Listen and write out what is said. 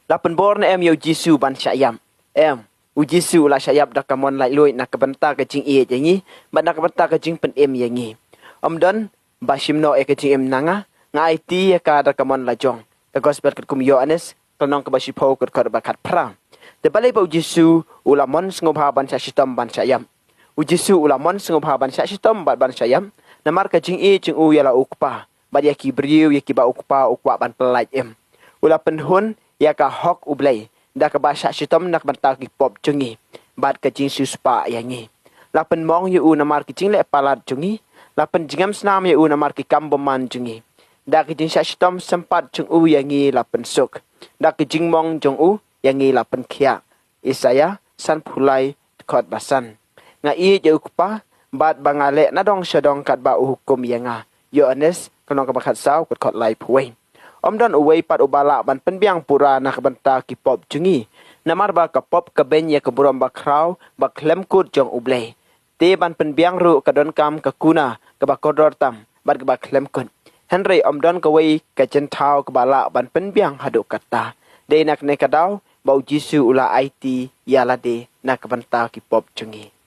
Lapan bor na yo Jisu ban syayam. U Jisu la syayap dak kamon lai loi nak kebenta ke jing ie jangi, ban nak kebenta ke jing pen yangi. Don bashimno ke jing nanga, ngai ti ka dak kamon la jong. Ke gospel ket kum Yohanes, tonong ke basipo ket kor bakat prang. De balai ba Jisu ulamon sngobha ban syashitom ban syayam. U Jisu ulamon sngobha ban syashitom ban syayam, namar ke jing ie jing u yala ukpa. Ba ya ki briu ya ki ba ukpa ukwa ban pelaj Ula penhun ya ka hok ublay. Dah ke bahasa syaitan nak bantau ki pop jungi. Bad ke jing suspa yangi. Lapan mong yu namar ki jing le palat jungi. Lapan jingam senam yu namar ki kamboman jungi. Dah ke jing syaitan sempat jung u yangi lapan suk. Dah ke jing mong jung u yangi lapan kia. Isaya san pulai kot basan. Nga i je ukpa bad bangale nadong syadong kat ba hukum yanga. Yohanes kanong kabakat saw kot lai puwe. Don uway pat ubala ban penbiang pura nak benta ki pop jungi. Namar ba ka pop ka ben ya keburam ba kraw ba klem kut jong ublay. Te ban penbiang ru ka don kam ka kuna ka ba kodor tam ban ka ba klem kut. Henry don ka way ka jentau ka bala ban penbiang hadu kata. De nak ne kadaw ba Jisu ula IT yala de nak benta ki pop jungi.